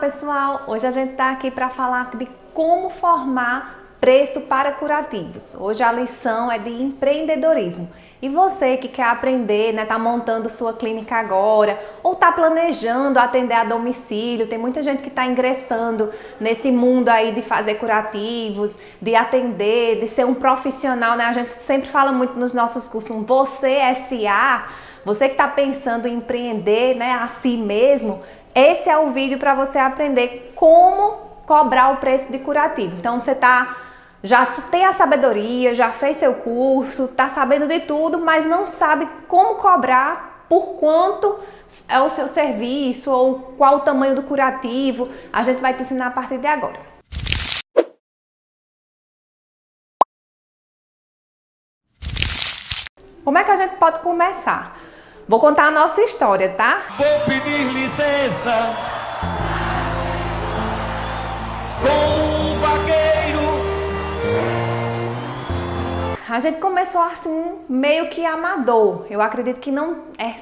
pessoal! Hoje a gente está aqui para falar de como formar preço para curativos. Hoje a lição é de empreendedorismo. E você que quer aprender, né, tá montando sua clínica agora ou tá planejando atender a domicílio, tem muita gente que está ingressando nesse mundo aí de fazer curativos, de atender, de ser um profissional, né? A gente sempre fala muito nos nossos cursos, você SA, você que está pensando em empreender, né, a si mesmo, esse é o vídeo para você aprender como cobrar o preço de curativo. Então você já tem a sabedoria, já fez seu curso, está sabendo de tudo, mas não sabe como cobrar, por quanto é o seu serviço ou qual o tamanho do curativo. A gente vai te ensinar a partir de agora. Como é que a gente pode começar? Vou contar a nossa história, tá? Vou pedir licença como um vaqueiro. A gente começou assim, meio que amador. Eu acredito que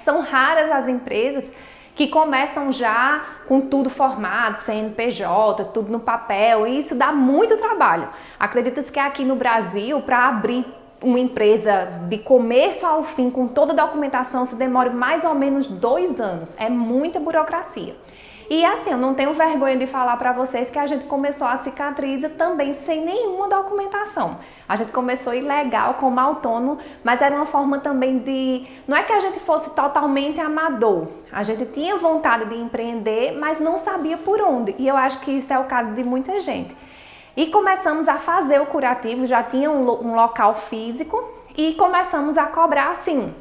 são raras as empresas que começam já com tudo formado, CNPJ, tudo no papel, e isso dá muito trabalho. Acredita-se que aqui no Brasil, para abrir uma empresa de começo ao fim, com toda a documentação, se demora mais ou menos 2 anos. É muita burocracia. E assim, eu não tenho vergonha de falar para vocês que a gente começou a Cicatriza também sem nenhuma documentação. A gente começou ilegal, como autônomo, mas era uma forma também de... Não é que a gente fosse totalmente amador. A gente tinha vontade de empreender, mas não sabia por onde. E eu acho que isso é o caso de muita gente. E começamos a fazer o curativo, já tinha um local físico e começamos a cobrar assim.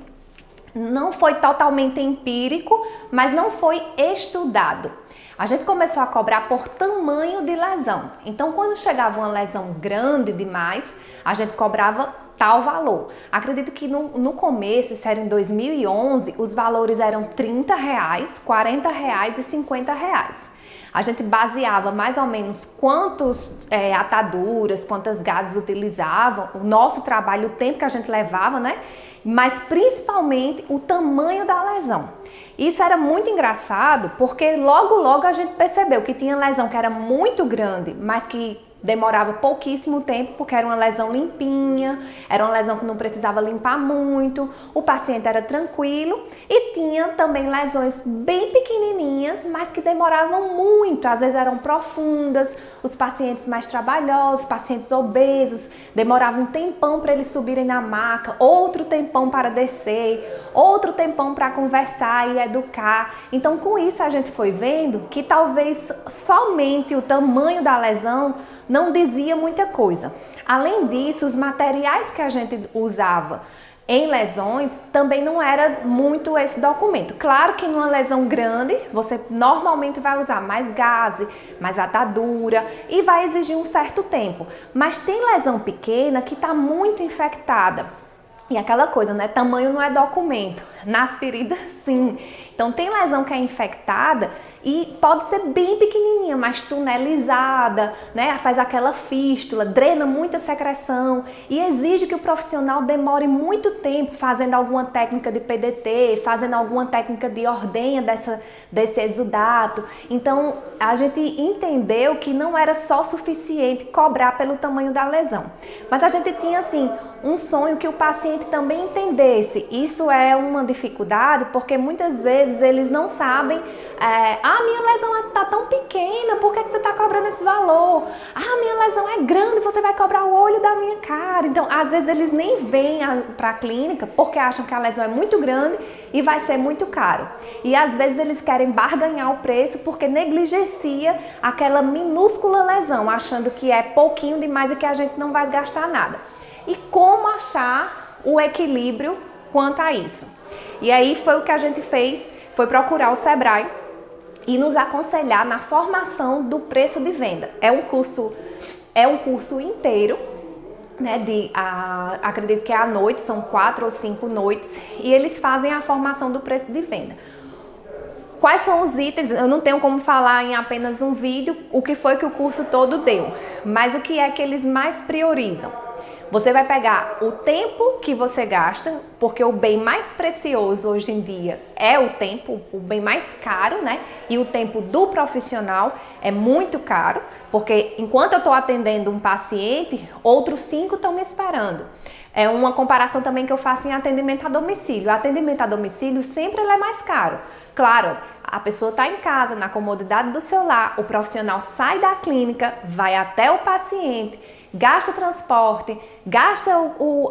Não foi totalmente empírico, mas não foi estudado. A gente começou a cobrar por tamanho de lesão. Então, quando chegava uma lesão grande demais, a gente cobrava tal valor. Acredito que no começo, isso era em 2011, os valores eram R$30, R$40 e R$50. A gente baseava mais ou menos quantas ataduras, quantas gases utilizavam, o nosso trabalho, o tempo que a gente levava, né? Mas principalmente o tamanho da lesão. Isso era muito engraçado porque logo a gente percebeu que tinha lesão que era muito grande, mas que demorava pouquíssimo tempo porque era uma lesão limpinha, era uma lesão que não precisava limpar muito, o paciente era tranquilo, e tinha também lesões bem pequenininhas, mas que demoravam muito, às vezes eram profundas, os pacientes mais trabalhosos, pacientes obesos, demoravam um tempão para eles subirem na maca, outro tempão para descer, outro tempão para conversar e educar. Então com isso a gente foi vendo que talvez somente o tamanho da lesão não dizia muita coisa. Além disso, os materiais que a gente usava em lesões também não era muito esse documento. Claro que numa lesão grande, você normalmente vai usar mais gaze, mais atadura e vai exigir um certo tempo. Mas tem lesão pequena que está muito infectada. E aquela coisa, né? Tamanho não é documento. Nas feridas, sim. Então tem lesão que é infectada e pode ser bem pequenininha, mas tunelizada, né? Faz aquela fístula, drena muita secreção e exige que o profissional demore muito tempo fazendo alguma técnica de PDT, fazendo alguma técnica de ordenha desse exudato. Então a gente entendeu que não era só suficiente cobrar pelo tamanho da lesão, mas a gente tinha assim um sonho que o paciente também entendesse. Isso é uma dificuldade porque muitas vezes eles não sabem, minha lesão está tão pequena, por que você está cobrando esse valor? Minha lesão é grande, você vai cobrar o olho da minha cara. Então, às vezes eles nem vêm para a clínica porque acham que a lesão é muito grande e vai ser muito caro. E às vezes eles querem barganhar o preço porque negligencia aquela minúscula lesão, achando que é pouquinho demais e que a gente não vai gastar nada. E como achar o equilíbrio quanto a isso? E aí foi o que a gente fez, foi procurar o Sebrae e nos aconselhar na formação do preço de venda. É um curso inteiro, né? Acredito que é à noite, são 4 ou 5 noites, e eles fazem a formação do preço de venda. Quais são os itens? Eu não tenho como falar em apenas um vídeo o que foi que o curso todo deu, mas o que é que eles mais priorizam? Você vai pegar o tempo que você gasta, porque o bem mais precioso hoje em dia é o tempo, o bem mais caro, né? E o tempo do profissional é muito caro, porque enquanto eu estou atendendo um paciente, outros 5 estão me esperando. É uma comparação também que eu faço em atendimento a domicílio. O atendimento a domicílio sempre ele é mais caro. Claro, a pessoa está em casa, na comodidade do seu lar, o profissional sai da clínica, vai até o paciente, gasta transporte, gasta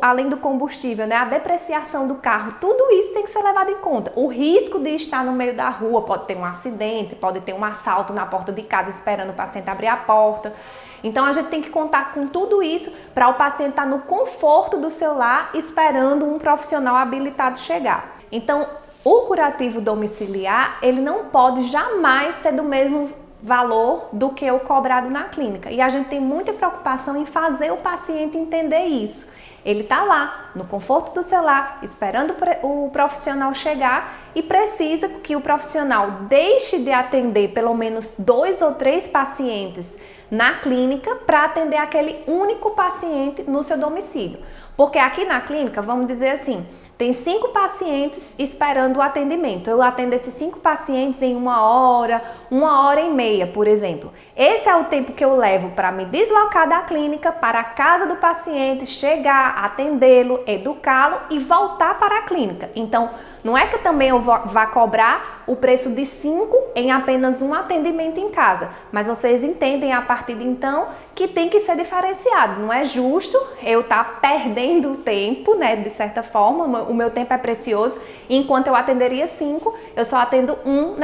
além do combustível, né, a depreciação do carro, tudo isso tem que ser levado em conta. O risco de estar no meio da rua, pode ter um acidente, pode ter um assalto na porta de casa esperando o paciente abrir a porta. Então a gente tem que contar com tudo isso para o paciente estar no conforto do seu lar esperando um profissional habilitado chegar. Então o curativo domiciliar, ele não pode jamais ser do mesmo valor do que o cobrado na clínica. E a gente tem muita preocupação em fazer o paciente entender isso. Ele está lá, no conforto do seu lar, esperando o profissional chegar e precisa que o profissional deixe de atender pelo menos 2 ou 3 pacientes na clínica para atender aquele único paciente no seu domicílio. Porque aqui na clínica, vamos dizer assim, tem 5 pacientes esperando o atendimento. Eu atendo esses 5 pacientes em 1 hora, 1h30, por exemplo. Esse é o tempo que eu levo para me deslocar da clínica para a casa do paciente, chegar, atendê-lo, educá-lo e voltar para a clínica. Então, não é que também eu vá cobrar o preço de 5 em apenas um atendimento em casa, mas vocês entendem a partir de então que tem que ser diferenciado. Não é justo eu estar perdendo tempo, né, de certa forma, o meu tempo é precioso, e enquanto eu atenderia 5, eu só atendo 1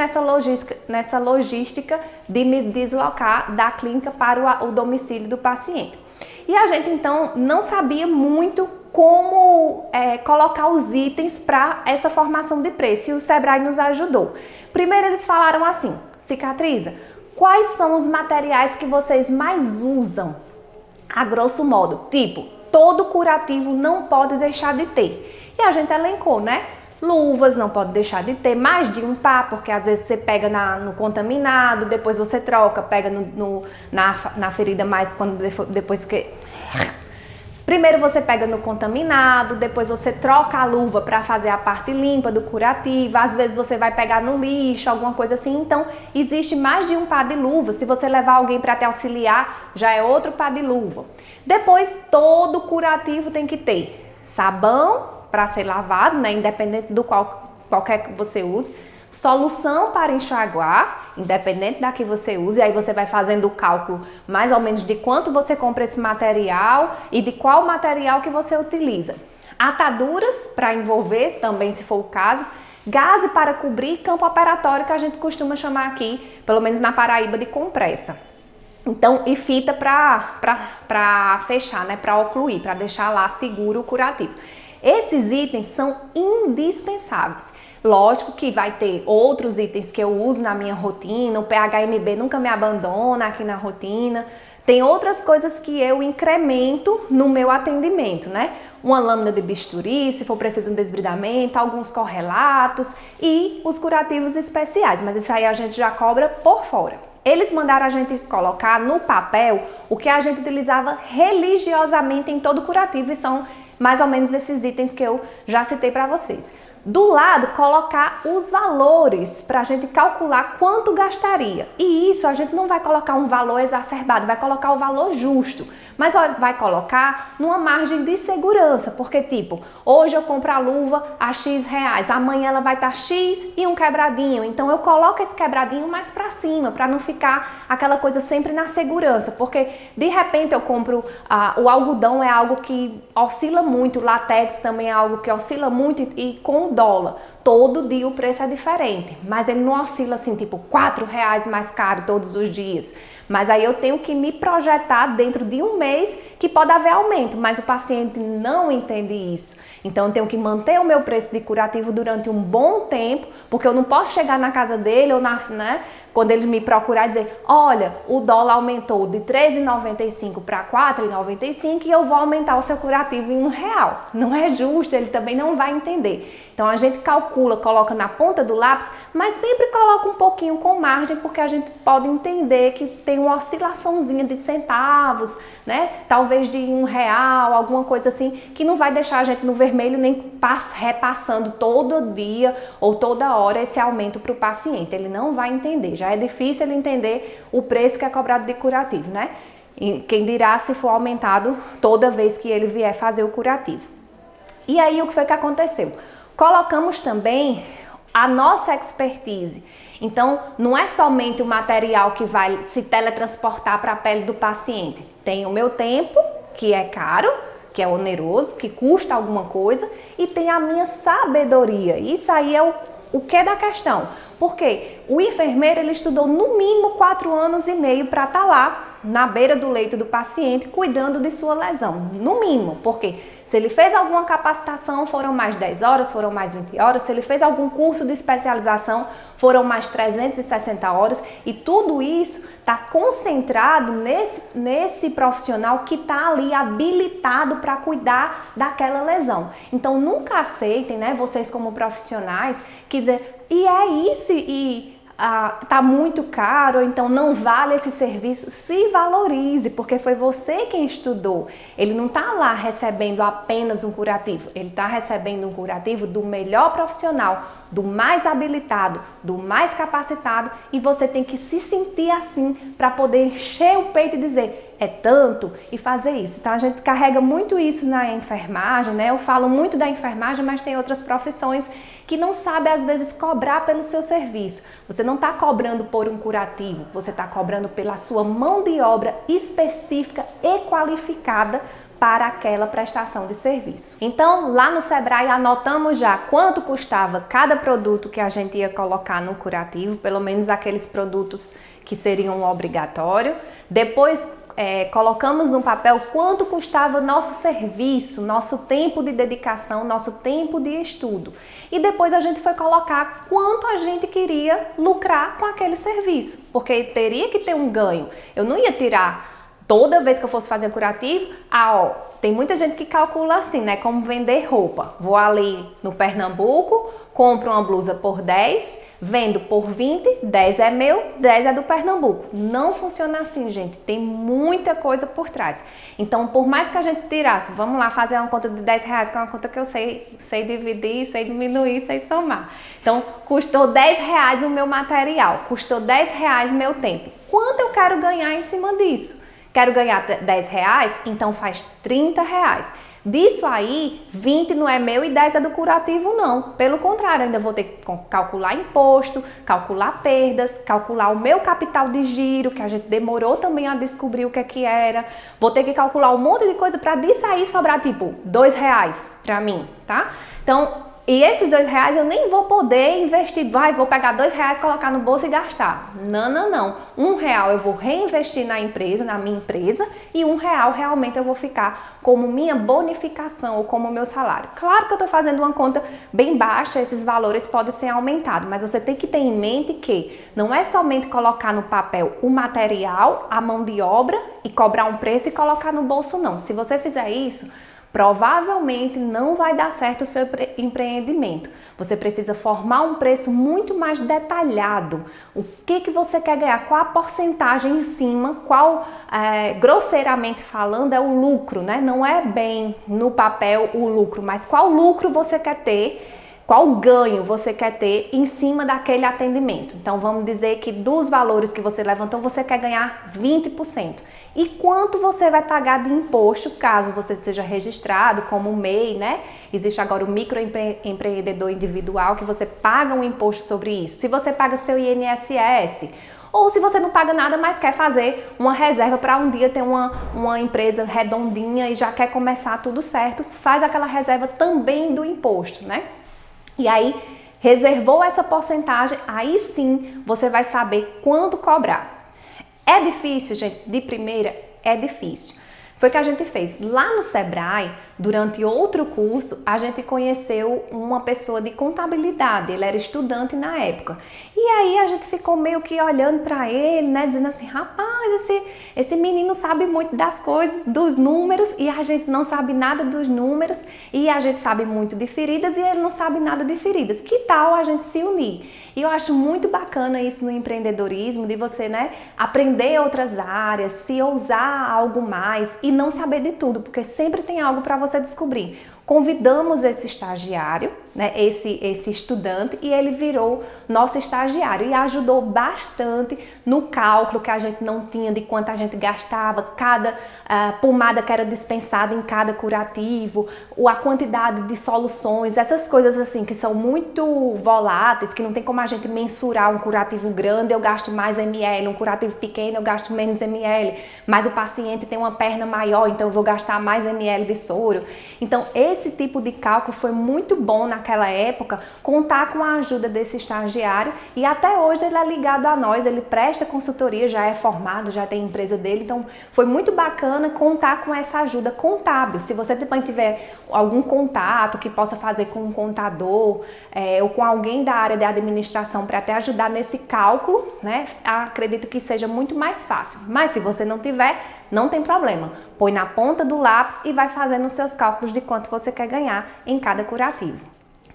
nessa logística de me deslocar da clínica para o domicílio do paciente. E a gente então não sabia muito como colocar os itens para essa formação de preço, e o Sebrae nos ajudou. Primeiro eles falaram assim: Cicatriza, quais são os materiais que vocês mais usam? A grosso modo, tipo, todo curativo não pode deixar de ter. E a gente elencou, né? Luvas não pode deixar de ter, mais de um par, porque às vezes você pega no contaminado, depois você troca, pega na ferida mais quando depois que... Primeiro você pega no contaminado, depois você troca a luva para fazer a parte limpa do curativo, às vezes você vai pegar no lixo, alguma coisa assim. Então, existe mais de um par de luva. Se você levar alguém para te auxiliar, já é outro par de luva. Depois, todo curativo tem que ter sabão para ser lavado, né, independente do qualquer que você use. Solução para enxaguar, independente da que você use, aí você vai fazendo o cálculo mais ou menos de quanto você compra esse material e de qual material que você utiliza. Ataduras para envolver, também se for o caso. Gaze para cobrir, campo operatório, que a gente costuma chamar aqui, pelo menos na Paraíba, de compressa. Então, e fita para fechar, né, para ocluir, para deixar lá seguro o curativo. Esses itens são indispensáveis. Lógico que vai ter outros itens que eu uso na minha rotina, o PHMB nunca me abandona aqui na rotina. Tem outras coisas que eu incremento no meu atendimento, né? Uma lâmina de bisturi, se for preciso um desbridamento, alguns correlatos e os curativos especiais, mas isso aí a gente já cobra por fora. Eles mandaram a gente colocar no papel o que a gente utilizava religiosamente em todo curativo, e são mais ou menos esses itens que eu já citei para vocês. Do lado, colocar os valores para a gente calcular quanto gastaria. E isso a gente não vai colocar um valor exacerbado, vai colocar o valor justo. Mas vai colocar numa margem de segurança, porque tipo, hoje eu compro a luva a X reais, amanhã ela vai estar X e um quebradinho. Então eu coloco esse quebradinho mais para cima, para não ficar aquela coisa sempre na segurança. Porque de repente eu compro, o algodão é algo que oscila muito, o latex também é algo que oscila muito, e com o dólar, todo dia o preço é diferente, mas ele não oscila assim, tipo R$4 mais caro todos os dias. Mas aí eu tenho que me projetar dentro de um mês que pode haver aumento, mas o paciente não entende isso. Então eu tenho que manter o meu preço de curativo durante um bom tempo, porque eu não posso chegar na casa dele ou quando ele me procurar e dizer: olha, o dólar aumentou de R$13,95 para R$4,95 e eu vou aumentar o seu curativo em R$1. Não é justo, ele também não vai entender. Então a gente calcula, coloca na ponta do lápis, mas sempre coloca um pouquinho com margem, porque a gente pode entender que tem uma oscilaçãozinha de centavos, né? Talvez de R$1, alguma coisa assim, que não vai deixar a gente no vermelho nem repassando todo dia ou toda hora esse aumento para o paciente. Ele não vai entender, já é difícil ele entender o preço que é cobrado de curativo, né? E quem dirá se for aumentado toda vez que ele vier fazer o curativo. E aí o que foi que aconteceu? Colocamos também a nossa expertise. Então, não é somente o material que vai se teletransportar para a pele do paciente. Tem o meu tempo, que é caro, que é oneroso, que custa alguma coisa, e tem a minha sabedoria. Isso aí é o que da questão. Porque o enfermeiro ele estudou no mínimo 4 anos e meio para estar lá na beira do leito do paciente cuidando de sua lesão, no mínimo, porque se ele fez alguma capacitação foram mais 10 horas, foram mais 20 horas, se ele fez algum curso de especialização foram mais 360 horas e tudo isso está concentrado nesse profissional que está ali habilitado para cuidar daquela lesão. Então nunca aceitem, né, vocês como profissionais, que dizer, e é isso, tá muito caro, ou então não vale esse serviço. Se valorize, porque foi você quem estudou. Ele não está lá recebendo apenas um curativo, ele está recebendo um curativo do melhor profissional, do mais habilitado, do mais capacitado, e você tem que se sentir assim para poder encher o peito e dizer, é tanto, e fazer isso. Então a gente carrega muito isso na enfermagem, né? Eu falo muito da enfermagem, mas tem outras profissões que não sabem às vezes cobrar pelo seu serviço. Você não está cobrando por um curativo, você está cobrando pela sua mão de obra específica e qualificada para aquela prestação de serviço. Então, lá no Sebrae anotamos já quanto custava cada produto que a gente ia colocar no curativo, pelo menos aqueles produtos que seriam obrigatórios. Depois colocamos no papel quanto custava nosso serviço, nosso tempo de dedicação, nosso tempo de estudo. E depois a gente foi colocar quanto a gente queria lucrar com aquele serviço, porque teria que ter um ganho. Eu não ia tirar toda vez que eu fosse fazer curativo, tem muita gente que calcula assim, né? Como vender roupa. Vou ali no Pernambuco, compro uma blusa por 10, vendo por 20, 10 é meu, 10 é do Pernambuco. Não funciona assim, gente. Tem muita coisa por trás. Então, por mais que a gente tirasse, vamos lá fazer uma conta de R$10, que é uma conta que eu sei dividir, sei diminuir, sei somar. Então, custou R$10 o meu material, custou R$10 meu tempo. Quanto eu quero ganhar em cima disso? Quero ganhar R$10? Então faz R$30. Disso aí, 20 não é meu e 10 é do curativo, não. Pelo contrário, ainda vou ter que calcular imposto, calcular perdas, calcular o meu capital de giro, que a gente demorou também a descobrir o que era. Vou ter que calcular um monte de coisa para disso aí sobrar tipo R$2 para mim, tá? Então, e esses R$2 eu nem vou poder investir, vou pegar R$2, colocar no bolso e gastar. Não. R$1 eu vou reinvestir na empresa, na minha empresa, e R$1 realmente eu vou ficar como minha bonificação ou como meu salário. Claro que eu estou fazendo uma conta bem baixa, esses valores podem ser aumentados, mas você tem que ter em mente que não é somente colocar no papel o material, a mão de obra e cobrar um preço e colocar no bolso, não. Se você fizer isso, provavelmente não vai dar certo o seu empreendimento. Você precisa formar um preço muito mais detalhado. O que você quer ganhar? Qual a porcentagem em cima? Qual, grosseiramente falando, é o lucro, né? Não é bem no papel o lucro, mas qual lucro você quer ter? Qual ganho você quer ter em cima daquele atendimento? Então vamos dizer que dos valores que você levantou, você quer ganhar 20%. E quanto você vai pagar de imposto caso você seja registrado como MEI, né? Existe agora o microempreendedor individual que você paga um imposto sobre isso. Se você paga seu INSS, ou se você não paga nada, mas quer fazer uma reserva para um dia ter uma empresa redondinha e já quer começar tudo certo, faz aquela reserva também do imposto, né? E aí, reservou essa porcentagem, aí sim você vai saber quanto cobrar. É difícil, gente? De primeira, é difícil. foi que a gente fez. Lá no Sebrae, durante outro curso, a gente conheceu uma pessoa de contabilidade, ele era estudante na época. E aí a gente ficou meio que olhando para ele, né, dizendo assim, rapaz, esse menino sabe muito das coisas, dos números, e a gente não sabe nada dos números, e a gente sabe muito de feridas e ele não sabe nada de feridas. Que tal a gente se unir? E eu acho muito bacana isso no empreendedorismo, de você, né, aprender outras áreas, se ousar algo mais e não saber de tudo, porque sempre tem algo para você descobrir. Convidamos esse estagiário, né, esse estudante, e ele virou nosso estagiário e ajudou bastante no cálculo que a gente não tinha de quanto a gente gastava, cada pomada que era dispensada em cada curativo, a quantidade de soluções, essas coisas assim que são muito voláteis, que não tem como a gente mensurar. Um curativo grande eu gasto mais ml, um curativo pequeno eu gasto menos ml, mas o paciente tem uma perna maior, então eu vou gastar mais ml de soro. Então esse tipo de cálculo foi muito bom naquela época, contar com a ajuda desse estagiário, e até hoje ele é ligado a nós, ele presta consultoria, já é formado, já tem empresa dele, então foi muito bacana contar com essa ajuda contábil. Se você também tiver algum contato que possa fazer com um contador ou com alguém da área de administração para até ajudar nesse cálculo, né, acredito que seja muito mais fácil. Mas se você não tiver, não tem problema. Põe na ponta do lápis e vai fazendo os seus cálculos de quanto você quer ganhar em cada curativo.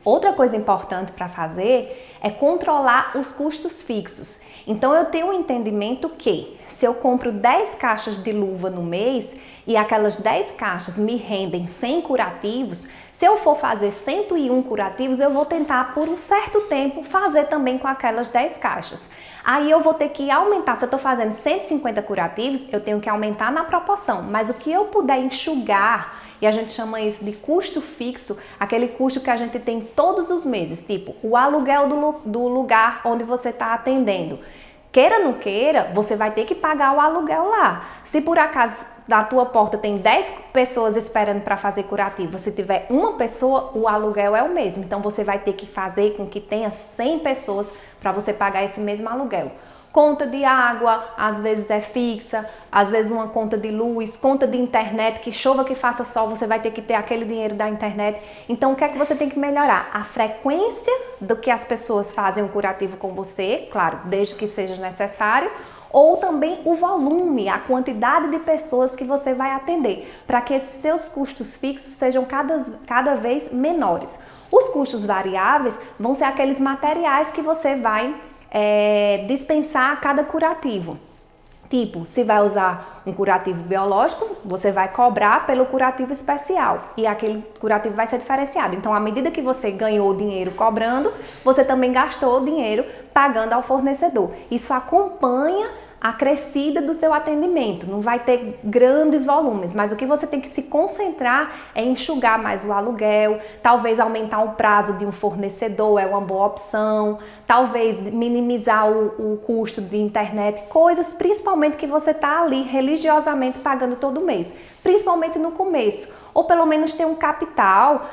Outra coisa importante para fazer é controlar os custos fixos. Então eu tenho um entendimento que se eu compro 10 caixas de luva no mês e aquelas 10 caixas me rendem 100 curativos, se eu for fazer 101 curativos, eu vou tentar por um certo tempo fazer também com aquelas 10 caixas. Aí eu vou ter que aumentar, se eu estou fazendo 150 curativos, eu tenho que aumentar na proporção, mas o que eu puder enxugar, e a gente chama isso de custo fixo, aquele custo que a gente tem todos os meses, tipo o aluguel do lugar onde você está atendendo. Queira ou não queira, você vai ter que pagar o aluguel lá. Se por acaso da tua porta tem 10 pessoas esperando para fazer curativo, se tiver uma pessoa, o aluguel é o mesmo. Então você vai ter que fazer com que tenha 100 pessoas para você pagar esse mesmo aluguel. Conta de água, às vezes é fixa, às vezes uma conta de luz, conta de internet, que chova, que faça sol, você vai ter que ter aquele dinheiro da internet. Então o que é que você tem que melhorar? A frequência do que as pessoas fazem um curativo com você, claro, desde que seja necessário, ou também o volume, a quantidade de pessoas que você vai atender, para que esses seus custos fixos sejam cada vez menores. Os custos variáveis vão ser aqueles materiais que você vai dispensar a cada curativo. Tipo, se vai usar um curativo biológico, você vai cobrar pelo curativo especial e aquele curativo vai ser diferenciado. Então, à medida que você ganhou dinheiro cobrando, você também gastou dinheiro pagando ao fornecedor. Isso acompanha a crescida do seu atendimento, não vai ter grandes volumes, mas o que você tem que se concentrar é enxugar mais o aluguel, talvez aumentar o prazo de um fornecedor é uma boa opção, talvez minimizar o custo de internet, coisas principalmente que você está ali religiosamente pagando todo mês, principalmente no começo, ou pelo menos ter um capital,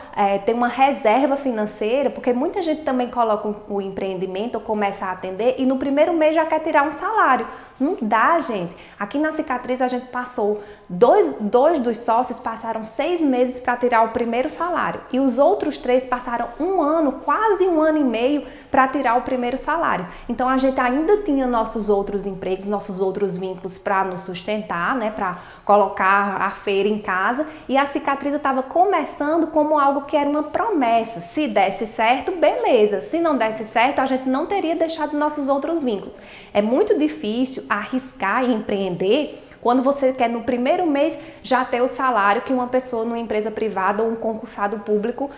ter uma reserva financeira, porque muita gente também coloca o empreendimento ou começa a atender e no primeiro mês já quer tirar um salário. Não dá, gente. Aqui na Cicatriz a gente passou, dois dos sócios passaram 6 meses para tirar o primeiro salário e os outros 3 passaram um ano, quase um ano e meio para tirar o primeiro salário. Então a gente ainda tinha nossos outros empregos, nossos outros vínculos para nos sustentar, né, para colocar a feira em casa, e a Cicatriz estava começando como algo que era uma promessa. Se desse certo, beleza. Se não desse certo, a gente não teria deixado nossos outros vínculos. É muito difícil arriscar e empreender quando você quer no primeiro mês já ter o salário que uma pessoa numa empresa privada ou um concursado público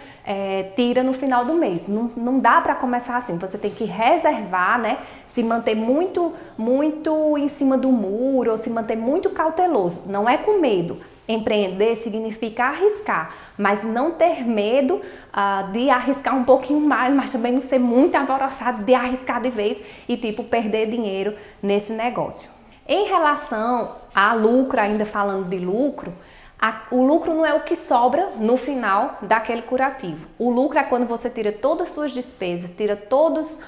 tira no final do mês. Não dá para começar assim, você tem que reservar, né? Se manter muito em cima do muro ou se manter muito cauteloso. Não é com medo. Empreender significa arriscar, mas não ter medo de arriscar um pouquinho mais, mas também não ser muito alvoroçado de arriscar de vez e tipo perder dinheiro nesse negócio. Em relação a lucro, ainda falando de lucro, O lucro não é o que sobra no final daquele curativo. O lucro é quando você tira todas as suas despesas, tira todos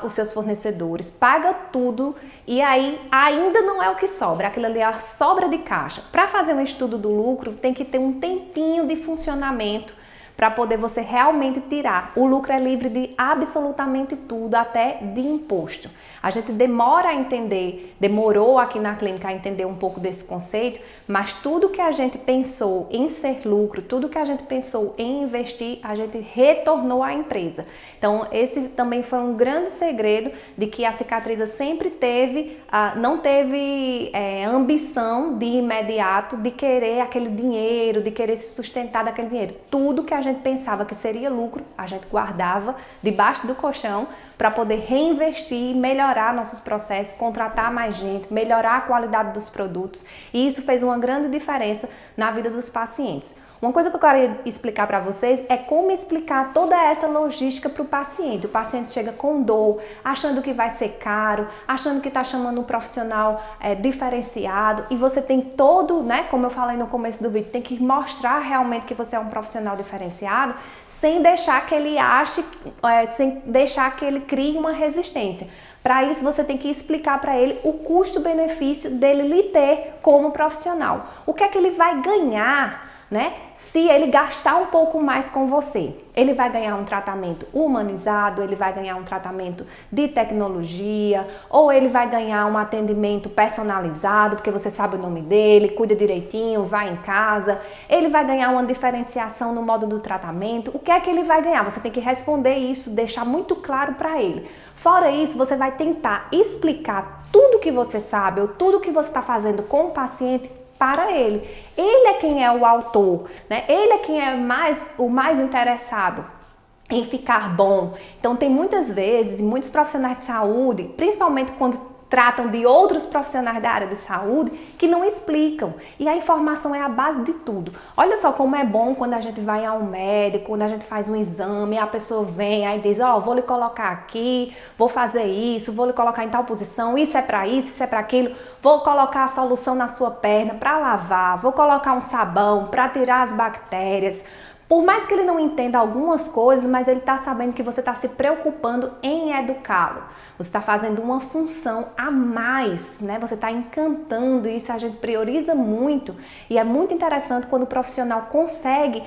os seus fornecedores, paga tudo e aí ainda não é o que sobra. Aquilo ali é a sobra de caixa. Para fazer um estudo do lucro, tem que ter um tempinho de funcionamento para poder você realmente tirar. O lucro é livre de absolutamente tudo, até de imposto. A gente demora a entender, demorou aqui na clínica a entender um pouco desse conceito, mas tudo que a gente pensou em ser lucro, tudo que a gente pensou em investir, a gente retornou à empresa. Então, esse também foi um grande segredo de que a Cicatriza sempre teve, não teve ambição de imediato de querer aquele dinheiro, de querer se sustentar daquele dinheiro. Tudo que a gente pensava que seria lucro, a gente guardava debaixo do colchão para poder reinvestir, melhorar nossos processos, contratar mais gente, melhorar a qualidade dos produtos. E isso fez uma grande diferença na vida dos pacientes. Uma coisa que eu quero explicar para vocês é como explicar toda essa logística para o paciente. O paciente chega com dor, achando que vai ser caro, achando que está chamando um profissional diferenciado, e você tem todo, né, como eu falei no começo do vídeo, tem que mostrar realmente que você é um profissional diferenciado, sem deixar que ele ache, sem deixar que ele crie uma resistência. Para isso, você tem que explicar para ele o custo-benefício dele lhe ter como profissional. O que é que ele vai ganhar, né, se ele gastar um pouco mais com você? Ele vai ganhar um tratamento humanizado, ele vai ganhar um tratamento de tecnologia, ou ele vai ganhar um atendimento personalizado, porque você sabe o nome dele, cuida direitinho, vai em casa. Ele vai ganhar uma diferenciação no modo do tratamento. O que é que ele vai ganhar? Você tem que responder isso, deixar muito claro para ele. Fora isso, você vai tentar explicar tudo que você sabe, ou tudo que você está fazendo com o paciente para ele. Ele é quem é o autor, né? Ele é quem é o mais interessado em ficar bom. Então tem muitas vezes, muitos profissionais de saúde, principalmente quando tratam de outros profissionais da área de saúde, que não explicam. E a informação é a base de tudo. Olha só como é bom quando a gente vai a um médico, quando a gente faz um exame, a pessoa vem aí diz, vou lhe colocar aqui, vou fazer isso, vou lhe colocar em tal posição, isso é para isso é para aquilo, vou colocar a solução na sua perna para lavar, vou colocar um sabão para tirar as bactérias. Por mais que ele não entenda algumas coisas, mas ele está sabendo que você está se preocupando em educá-lo. Você está fazendo uma função a mais, né? Você está encantando, e isso a gente prioriza muito. E é muito interessante quando o profissional consegue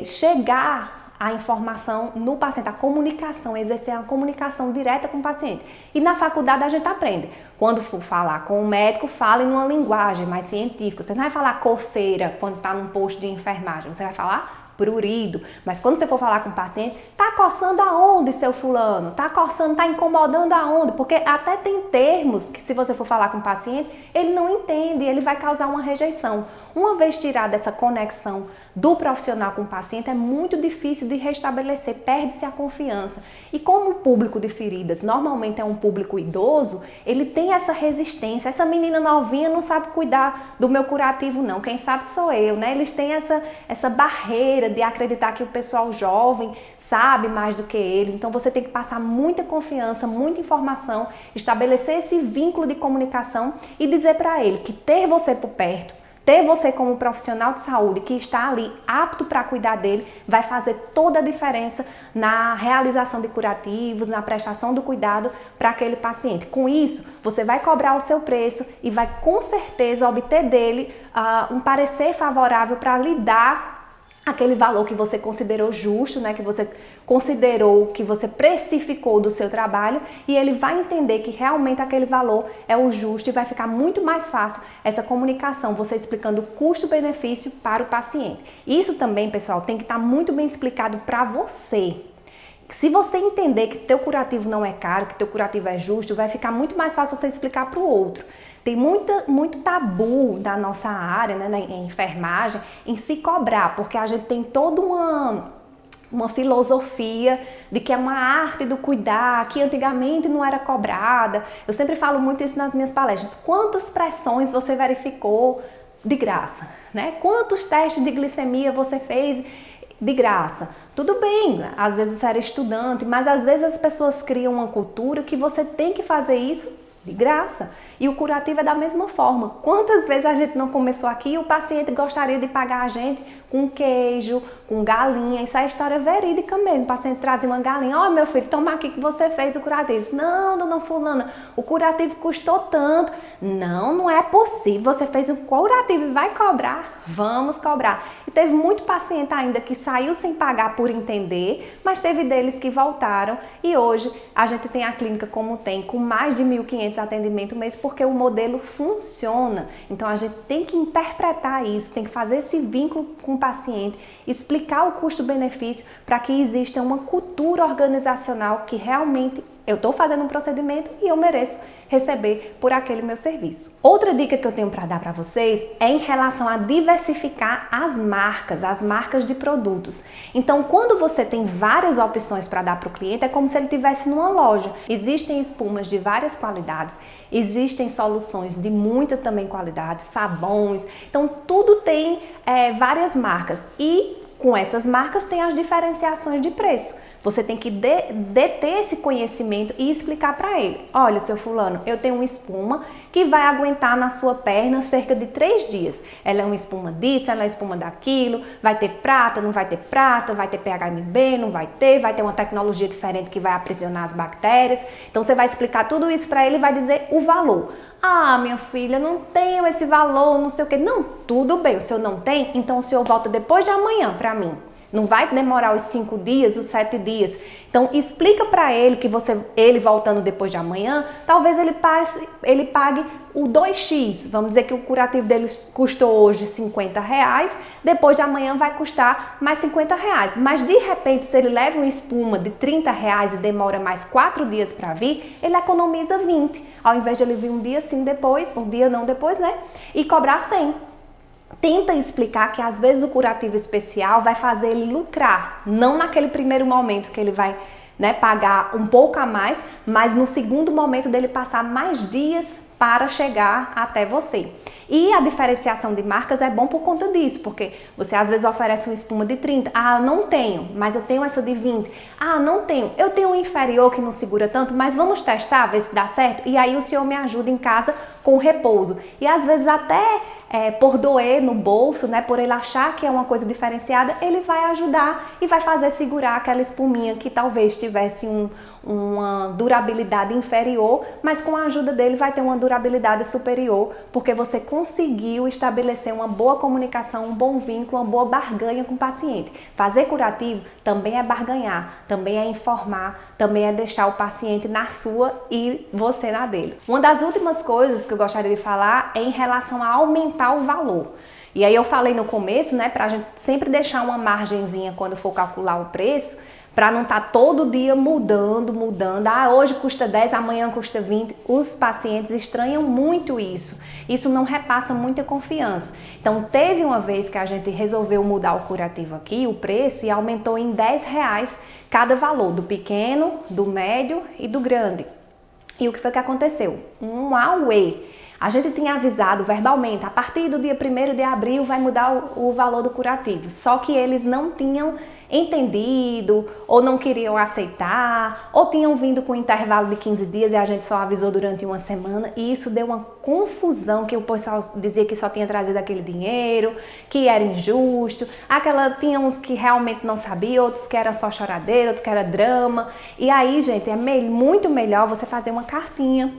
chegar a informação no paciente, a comunicação, exercer a comunicação direta com o paciente. E na faculdade a gente aprende. Quando for falar com o médico, fale numa linguagem mais científica. Você não vai falar coceira quando está num posto de enfermagem, você vai falar prurido. Mas quando você for falar com o paciente, tá coçando aonde, seu fulano? Tá coçando, tá incomodando aonde? Porque até tem termos que, se você for falar com o paciente, ele não entende, ele vai causar uma rejeição. Uma vez tirada essa conexão do profissional com o paciente, é muito difícil de restabelecer, perde-se a confiança. E como o público de feridas normalmente é um público idoso, ele tem essa resistência. Essa menina novinha não sabe cuidar do meu curativo não, quem sabe sou eu, né? Eles têm essa barreira de acreditar que o pessoal jovem sabe mais do que eles. Então você tem que passar muita confiança, muita informação, estabelecer esse vínculo de comunicação e dizer para ele que ter você por perto, ter você como profissional de saúde que está ali apto para cuidar dele, vai fazer toda a diferença na realização de curativos, na prestação do cuidado para aquele paciente. Com isso, você vai cobrar o seu preço e vai com certeza obter dele um parecer favorável para lhe dar aquele valor que você considerou justo, né, que você considerou, que você precificou do seu trabalho, e ele vai entender que realmente aquele valor é o justo, e vai ficar muito mais fácil essa comunicação, você explicando o custo-benefício para o paciente. Isso também, pessoal, tem que estar muito bem explicado para você. Se você entender que teu curativo não é caro, que teu curativo é justo, vai ficar muito mais fácil você explicar para o outro. Tem muito tabu da nossa área, né, em enfermagem, em se cobrar, porque a gente tem toda uma filosofia de que é uma arte do cuidar, que antigamente não era cobrada. Eu sempre falo muito isso nas minhas palestras. Quantas pressões você verificou de graça, né? Quantos testes de glicemia você fez de graça? Tudo bem, às vezes você era estudante, mas às vezes as pessoas criam uma cultura que você tem que fazer isso De graça. E o curativo é da mesma forma. Quantas vezes a gente não começou aqui e o paciente gostaria de pagar a gente com queijo, com galinha? Isso é história verídica mesmo. O paciente trazia uma galinha. Ó, meu filho, toma aqui que você fez o curativo. Não, dona fulana, o curativo custou tanto. Não, não é possível. Você fez o curativo e vai cobrar? Vamos cobrar. E teve muito paciente ainda que saiu sem pagar por entender, mas teve deles que voltaram e hoje a gente tem a clínica como tem, com mais de 1.500 atendimentos mês, porque o modelo funciona. Então a gente tem que interpretar isso, tem que fazer esse vínculo com o paciente, explicar o custo-benefício para que exista uma cultura organizacional que realmente eu estou fazendo um procedimento e eu mereço receber por aquele meu serviço. Outra dica que eu tenho para dar para vocês é em relação a diversificar as marcas de produtos. Então, quando você tem várias opções para dar para o cliente, é como se ele estivesse numa loja. Existem espumas de várias qualidades, existem soluções de muita também qualidade, sabões. Então, tudo tem várias marcas e com essas marcas tem as diferenciações de preço. Você tem que deter esse conhecimento e explicar para ele. Olha, seu fulano, eu tenho uma espuma que vai aguentar na sua perna cerca de 3 dias. Ela é uma espuma disso, ela é uma espuma daquilo, vai ter prata, não vai ter prata, vai ter PHMB, não vai ter uma tecnologia diferente que vai aprisionar as bactérias. Então você vai explicar tudo isso para ele e vai dizer o valor. Ah, minha filha, não tenho esse valor, não sei o quê. Não, tudo bem, o senhor não tem, então o senhor volta depois de amanhã para mim. Não vai demorar os 5 dias, os 7 dias. Então, explica para ele que ele voltando depois de amanhã, talvez ele pague o 2x. Vamos dizer que o curativo dele custou hoje R$50, depois de amanhã vai custar mais R$50. Mas, de repente, se ele leva uma espuma de R$30 e demora mais 4 dias para vir, ele economiza 20. Ao invés de ele vir um dia sim depois, um dia não depois, né? E cobrar 100. Tenta explicar que às vezes o curativo especial vai fazer ele lucrar, não naquele primeiro momento que ele vai, pagar um pouco a mais, mas no segundo momento dele passar mais dias para chegar até você. E a diferenciação de marcas é bom por conta disso, porque você às vezes oferece uma espuma de 30, ah, não tenho, mas eu tenho essa de 20, ah, não tenho, eu tenho um inferior que não segura tanto, mas vamos testar, ver se dá certo, e aí o senhor me ajuda em casa com repouso. E às vezes até por doer no bolso, por ele achar que é uma coisa diferenciada, ele vai ajudar e vai fazer segurar aquela espuminha que talvez tivesse uma durabilidade inferior, mas com a ajuda dele vai ter uma durabilidade superior, porque você conseguiu estabelecer uma boa comunicação, um bom vínculo, uma boa barganha com o paciente. Fazer curativo também é barganhar, também é informar, também é deixar o paciente na sua e você na dele. Uma das últimas coisas que eu gostaria de falar é em relação a aumentar o valor. E aí eu falei no começo, pra gente sempre deixar uma margenzinha quando for calcular o preço, para não estar todo dia mudando. Ah, hoje custa 10, amanhã custa 20. Os pacientes estranham muito isso. Isso não repassa muita confiança. Então, teve uma vez que a gente resolveu mudar o curativo aqui, o preço, e aumentou em R$10 cada valor, do pequeno, do médio e do grande. E o que foi que aconteceu? Um auê. A gente tinha avisado verbalmente, a partir do dia 1º de abril vai mudar o valor do curativo. Só que eles não tinham entendido, ou não queriam aceitar, ou tinham vindo com um intervalo de 15 dias e a gente só avisou durante uma semana, e isso deu uma confusão, que o pessoal dizia que só tinha trazido aquele dinheiro, que era injusto, tinha uns que realmente não sabiam, outros que era só choradeira, outros que era drama, e aí, gente, é muito melhor você fazer uma cartinha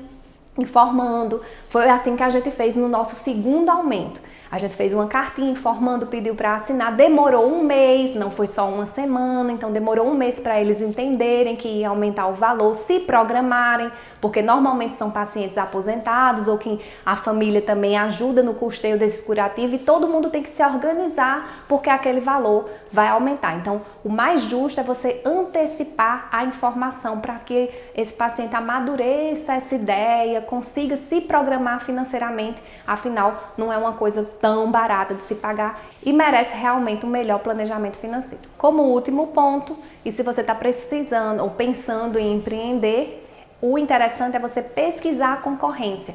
informando. Foi assim que a gente fez no nosso segundo aumento. A gente fez uma cartinha informando, pediu para assinar, demorou um mês, não foi só uma semana, então demorou um mês para eles entenderem que ia aumentar o valor, se programarem, porque normalmente são pacientes aposentados ou que a família também ajuda no custeio desse curativo, e todo mundo tem que se organizar porque aquele valor vai aumentar. Então, o mais justo é você antecipar a informação para que esse paciente amadureça essa ideia, consiga se programar financeiramente, afinal, não é uma coisa tão barata de se pagar e merece realmente um melhor planejamento financeiro. Como último ponto, e se você está precisando ou pensando em empreender, o interessante é você pesquisar a concorrência.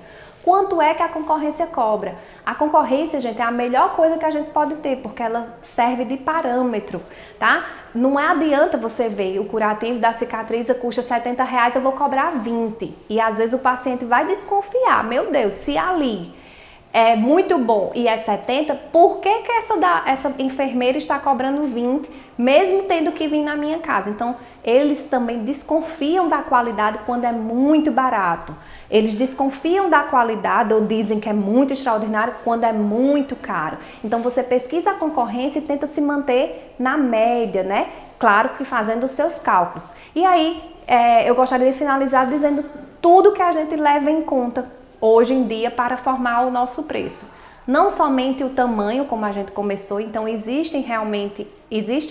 quanto é que a concorrência cobra. A concorrência, gente, é a melhor coisa que a gente pode ter, porque ela serve de parâmetro, tá? Não adianta você ver o curativo da cicatriz custa R$70, eu vou cobrar 20. E às vezes o paciente vai desconfiar, meu Deus, se ali é muito bom e é 70, por que que essa enfermeira está cobrando 20, mesmo tendo que vir na minha casa? Então, eles também desconfiam da qualidade quando é muito barato. Eles desconfiam da qualidade ou dizem que é muito extraordinário quando é muito caro. Então, você pesquisa a concorrência e tenta se manter na média, né? Claro que fazendo os seus cálculos. E aí, eu gostaria de finalizar dizendo tudo que a gente leva em conta hoje em dia para formar o nosso preço. Não somente o tamanho, como a gente começou, então existe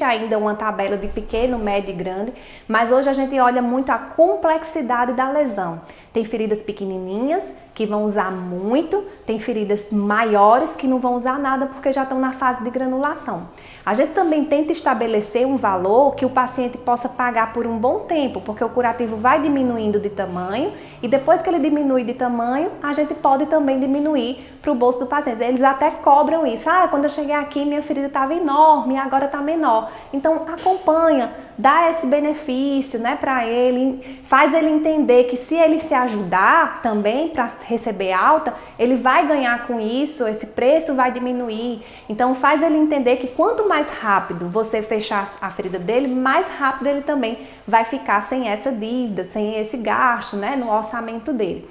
ainda uma tabela de pequeno, médio e grande, mas hoje a gente olha muito a complexidade da lesão. Tem feridas pequenininhas que vão usar muito, tem feridas maiores que não vão usar nada porque já estão na fase de granulação. A gente também tenta estabelecer um valor que o paciente possa pagar por um bom tempo, porque o curativo vai diminuindo de tamanho e depois que ele diminui de tamanho, a gente pode também diminuir para o bolso do paciente. Eles até cobram isso. Quando eu cheguei aqui minha ferida estava enorme e agora está menor. Então acompanha, dá esse benefício, né, para ele, faz ele entender que se ele se ajudar também para receber alta, ele vai ganhar com isso, esse preço vai diminuir. Então faz ele entender que quanto mais rápido você fechar a ferida dele, mais rápido ele também vai ficar sem essa dívida, sem esse gasto, né, no orçamento dele.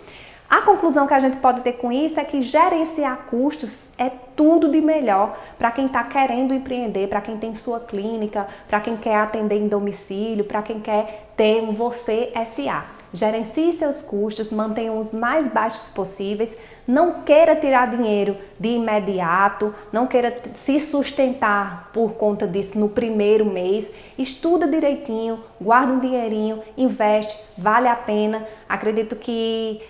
A conclusão que a gente pode ter com isso é que gerenciar custos é tudo de melhor para quem está querendo empreender, para quem tem sua clínica, para quem quer atender em domicílio, para quem quer ter um Você SA. Gerencie seus custos, mantenha os mais baixos possíveis, não queira tirar dinheiro de imediato, não queira se sustentar por conta disso no primeiro mês, estuda direitinho, guarda um dinheirinho, investe, vale a pena. Acredito que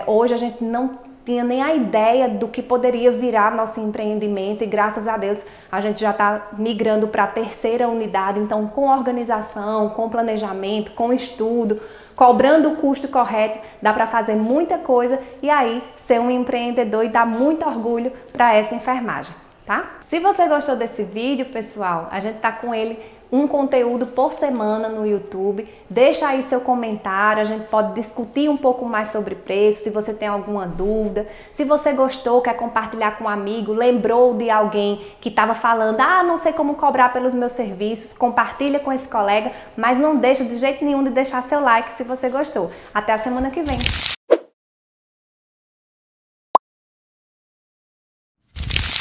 hoje a gente não tinha nem a ideia do que poderia virar nosso empreendimento e graças a Deus a gente já está migrando para a terceira unidade, então com organização, com planejamento, com estudo, cobrando o custo correto, dá para fazer muita coisa e aí ser um empreendedor e dar muito orgulho para essa enfermagem, tá? Se você gostou desse vídeo, pessoal, a gente tá com ele um conteúdo por semana no YouTube. Deixa aí seu comentário, a gente pode discutir um pouco mais sobre preço, se você tem alguma dúvida. Se você gostou, quer compartilhar com um amigo, lembrou de alguém que estava falando, não sei como cobrar pelos meus serviços, compartilha com esse colega, mas não deixa de jeito nenhum de deixar seu like se você gostou. Até a semana que vem.